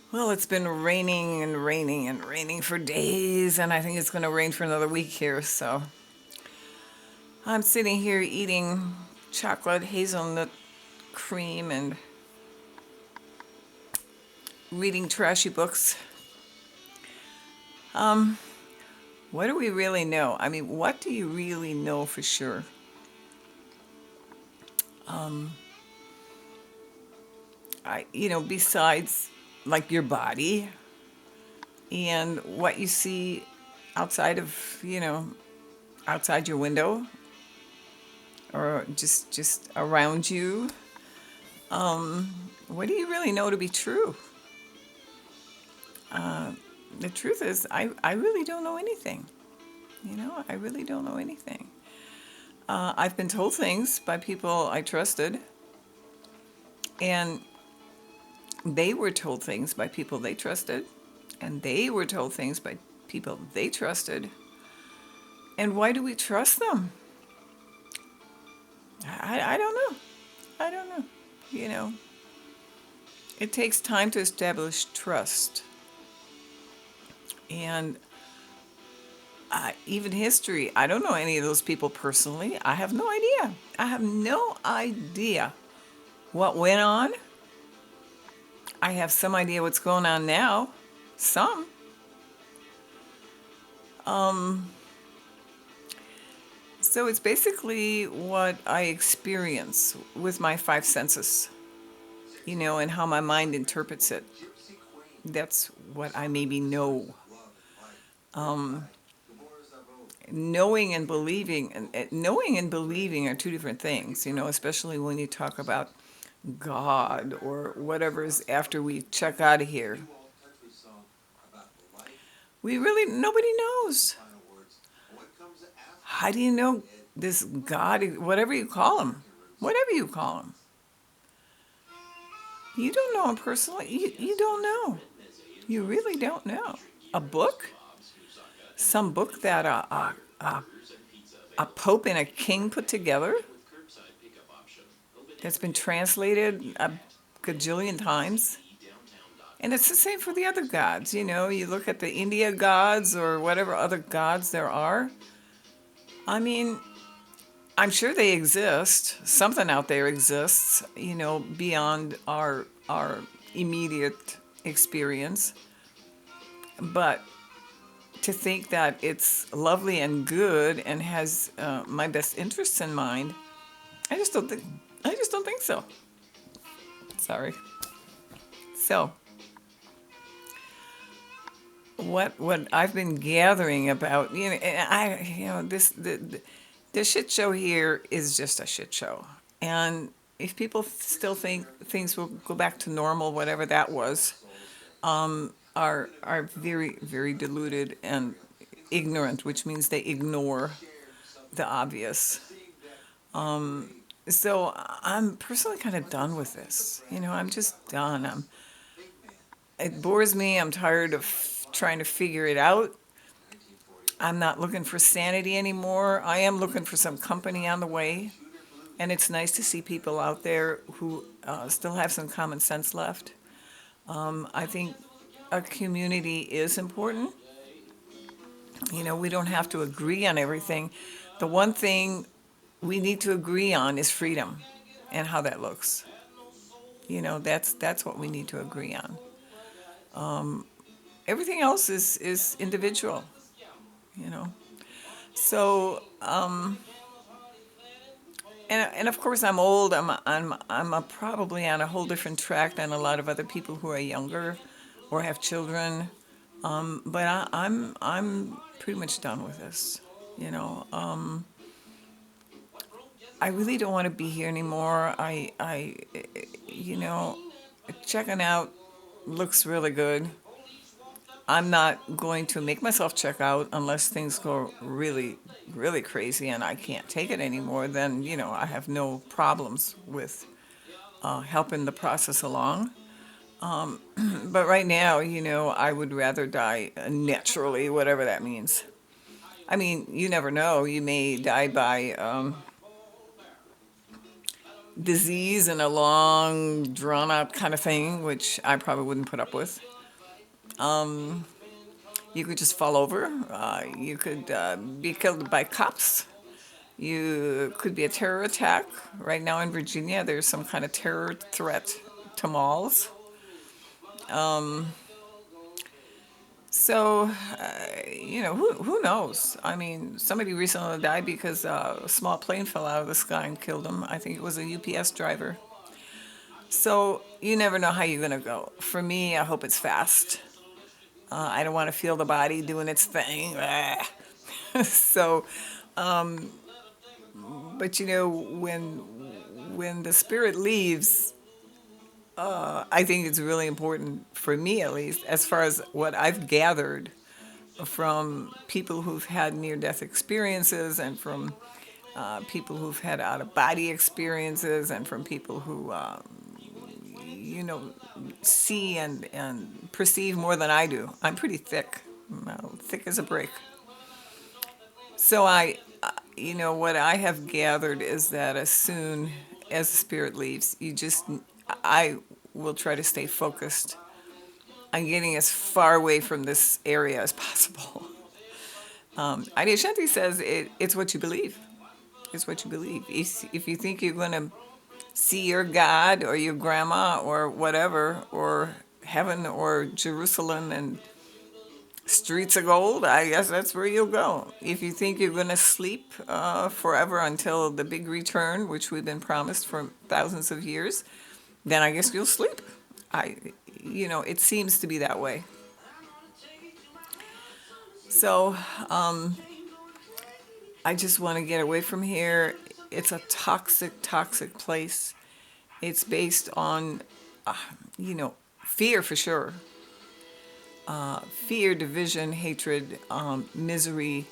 Well, it's been raining and raining and raining for days, and I think it's going to rain for another week here. So I'm sitting here eating chocolate hazelnut cream and reading trashy books. What do we really know? I mean, what do you really know for sure? Besides like your body and what you see outside of, outside your window or just around you. What do you really know to be true? The truth is, I really don't know anything. I really don't know anything. I've been told things by people I trusted, and they were told things by people they trusted, and they were told things by people they trusted. And why do we trust them? I don't know. I don't know. You know, it takes time to establish trust. And even history, I don't know any of those people personally. I have no idea. I have no idea what went on. I have some idea what's going on now. Some. So it's basically what I experience with my five senses, and how my mind interprets it. That's what I maybe know. Knowing and believing are two different things, especially when you talk about God or whatever is after we check out of here. Nobody knows. How do you know this God, whatever you call him? Whatever you call him. You don't know him personally. You don't know. You really don't know. A book? Some book that a pope and a king put together that's been translated a gajillion times. And it's the same for the other gods. You look at the India gods or whatever other gods there are. I mean, I'm sure they exist. Something out there exists, beyond our immediate experience. But to think that it's lovely and good and has my best interests in mind, I just don't think. I just don't think so. Sorry. So, what I've been gathering about, and this shit show here is just a shit show, and if people still think things will go back to normal, whatever that was, are very very deluded and ignorant, which means they ignore the obvious. So I'm personally kind of done with this. I'm just done. It bores me. I'm tired of trying to figure it out. I'm not looking for sanity anymore. I am looking for some company on the way. And it's nice to see people out there who still have some common sense left. I think a community is important. We don't have to agree on everything. The one thing we need to agree on is freedom and how that looks. That's what we need to agree on. Everything else is individual, you know. So, and of course, I'm old. I'm probably on a whole different track than a lot of other people who are younger or have children. But I'm pretty much done with this. You know, I really don't want to be here anymore. You know, checking out looks really good. I'm not going to make myself check out unless things go really, really crazy and I can't take it anymore. Then, I have no problems with helping the process along. But right now, I would rather die naturally, whatever that means. I mean, you never know. You may die by disease and a long, drawn out kind of thing, which I probably wouldn't put up with. You could just fall over. You could be killed by cops. You could be a terror attack. Right now in Virginia, there's some kind of terror threat to malls. So, who knows? I mean, somebody recently died because a small plane fell out of the sky and killed him. I think it was a UPS driver. So, you never know how you're going to go. For me, I hope it's fast. I don't want to feel the body doing its thing. So, but when the spirit leaves, I think it's really important for me, at least, as far as what I've gathered from people who've had near-death experiences, and from people who've had out-of-body experiences, and from people who, you know, see and perceive more than I do. I'm pretty thick, thick as a brick. So what I have gathered is that as soon as the spirit leaves, I will try to stay focused on getting as far away from this area as possible. Adyashanti says it's what you believe. It's what you believe. If you think you're going to see your God or your grandma or whatever, or heaven or Jerusalem and streets of gold, I guess that's where you'll go. If you think you're going to sleep forever until the big return, which we've been promised for thousands of years, then I guess you'll sleep. It seems to be that way. So I just want to get away from here. It's a toxic, toxic place. It's based on, fear for sure. Fear, division, hatred, misery,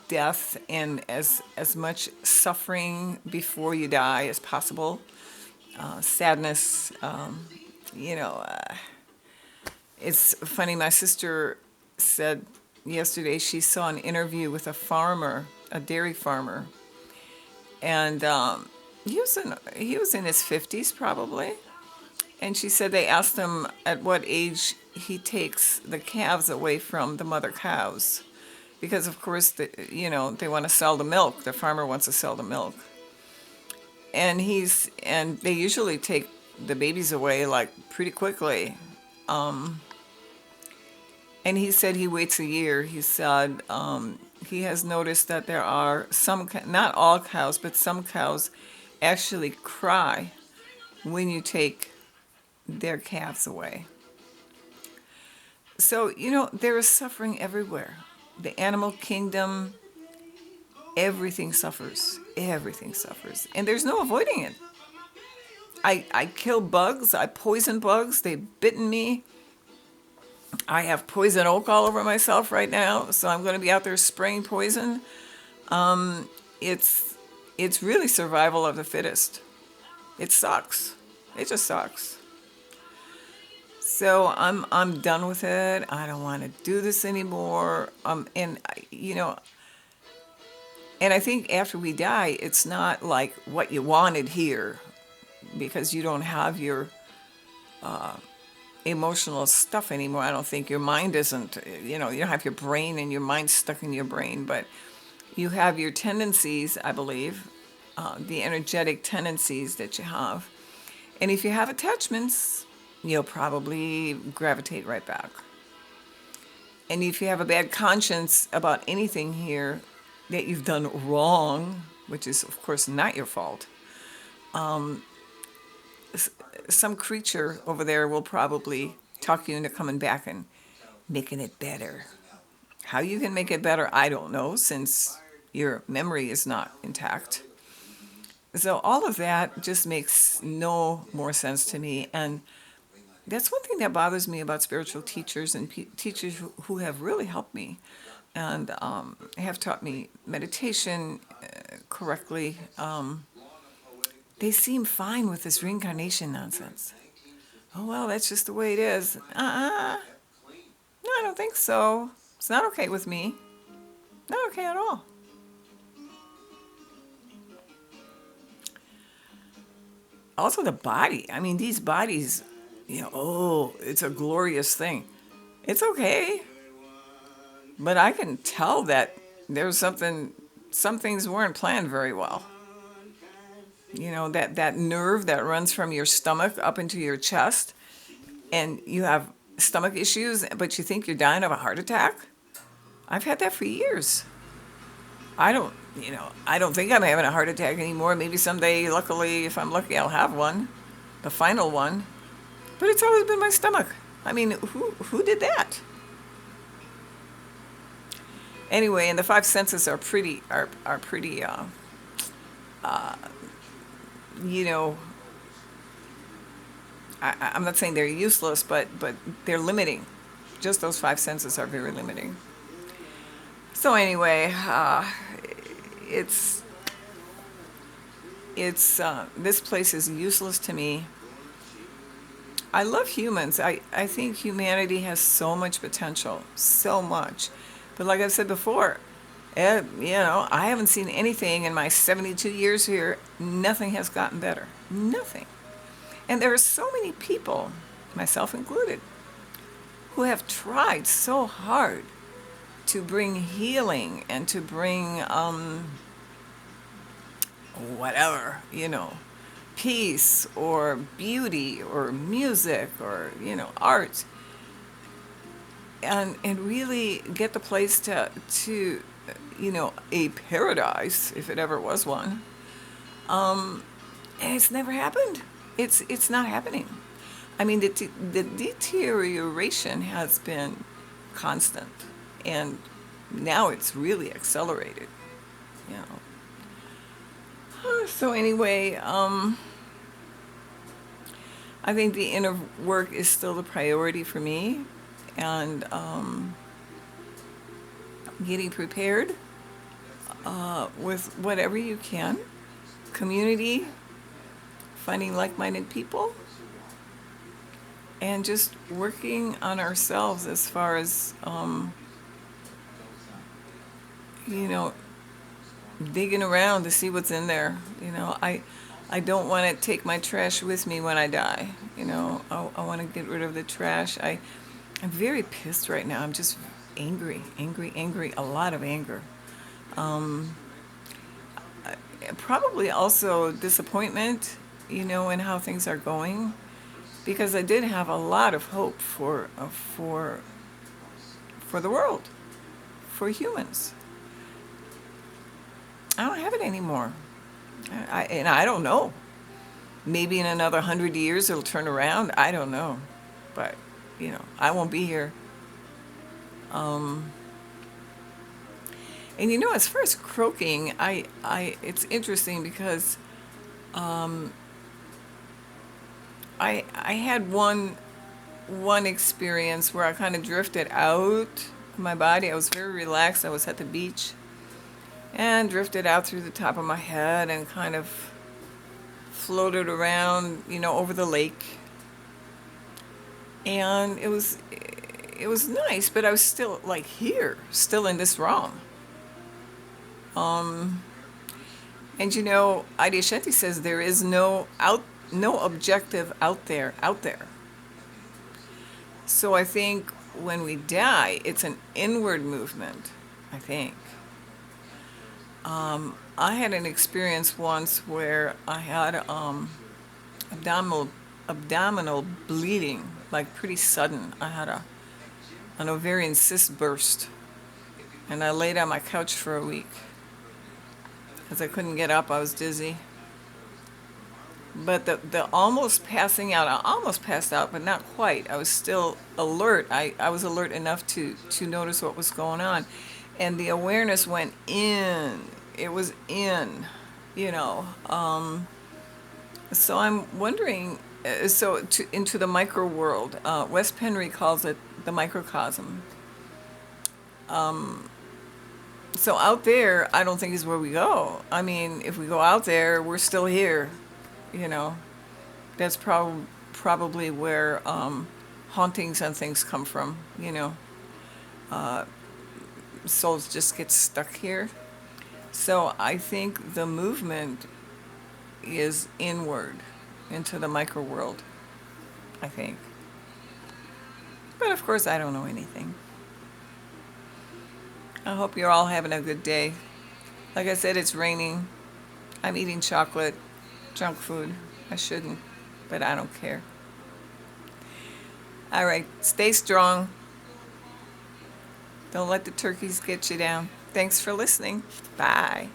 death, and as much suffering before you die as possible. Sadness. You know, uh, it's funny. My sister said yesterday she saw an interview with a farmer, a dairy farmer, and he was in his 50s probably. And she said they asked him at what age he takes the calves away from the mother cows, because of course they want to sell the milk. The farmer wants to sell the milk, and they usually take the babies away like pretty quickly. And he said he waits a year. He said he has noticed that there are not all cows, but some cows actually cry when you take their calves away. So, there is suffering everywhere. The animal kingdom, everything suffers. Everything suffers. And there's no avoiding it. I kill bugs. I poison bugs. They've bitten me. I have poison oak all over myself right now. So I'm going to be out there spraying poison. It's it's really survival of the fittest. It sucks. It just sucks. So I'm done with it. I don't want to do this anymore. And I think after we die, it's not like what you wanted here, because you don't have your emotional stuff anymore. I don't think your mind isn't. You don't have your brain and your mind stuck in your brain, but you have your tendencies, I believe, the energetic tendencies that you have. And if you have attachments, you'll probably gravitate right back. And if you have a bad conscience about anything here that you've done wrong, which is, of course, not your fault, some creature over there will probably talk you into coming back and making it better. How you can make it better, I don't know, since your memory is not intact. So all of that just makes no more sense to me. And that's one thing that bothers me about spiritual teachers and teachers who have really helped me and have taught me meditation correctly. They seem fine with this reincarnation nonsense. Oh, well, that's just the way it is. No, I don't think so. It's not okay with me. Not okay at all. Also, the body. I mean, these bodies oh, it's a glorious thing. It's okay, but I can tell that there's some things weren't planned very well. That nerve that runs from your stomach up into your chest, and you have stomach issues, but you think you're dying of a heart attack. I've had that for years. I don't think I'm having a heart attack anymore. Maybe someday, luckily, if I'm lucky, I'll have one, the final one. But it's always been my stomach. I mean, who did that? Anyway, and the five senses are pretty you know I'm not saying they're useless, but they're limiting. Just those five senses are very limiting. So anyway, it's this place is useless to me. I love humans. I think humanity has so much potential, so much. But like I've said before, I haven't seen anything in my 72 years here. Nothing has gotten better. Nothing. And there are so many people, myself included, who have tried so hard to bring healing and to bring whatever, peace or beauty or music or, art, and really get the place to a paradise, if it ever was one. And it's never happened. It's not happening. I mean, the deterioration has been constant, and now it's really accelerated. You know. So anyway, I think the inner work is still the priority for me, and getting prepared with whatever you can, community, finding like-minded people, and just working on ourselves as far as you know digging around to see what's in there. I don't want to take my trash with me when I die. I want to get rid of the trash. I'm very pissed right now. I'm just angry, angry, angry. A lot of anger. Probably also disappointment, in how things are going, because I did have a lot of hope for the world, for humans. I don't have it anymore. And I don't know. Maybe in another 100 years it'll turn around. I don't know, but I won't be here. And as far as croaking, it's interesting because I had one experience where I kind of drifted out my body. I was very relaxed. I was at the beach and drifted out through the top of my head and kind of floated around, over the lake. And it was nice, but I was still like here, still in this realm. And Adyashanti says there is no objective out there. So I think when we die, it's an inward movement, I think. I had an experience once where I had abdominal bleeding, like pretty sudden. I had an ovarian cyst burst, and I laid on my couch for a week because I couldn't get up. I was dizzy. But the almost passing out, I almost passed out, but not quite. I was still alert. I was alert enough to notice what was going on. And the awareness went in. It was in, So I'm wondering, into the micro world. Wes Penry calls it the microcosm. So out there, I don't think is where we go. I mean, if we go out there, we're still here. That's probably where hauntings and things come from. Souls just get stuck here. So I think the movement is inward into the micro world. I think. But of course, I don't know anything. I hope you're all having a good day. Like I said, it's raining. I'm eating chocolate, junk food. I shouldn't, but I don't care. All right, stay strong. Don't let the turkeys get you down. Thanks for listening. Bye.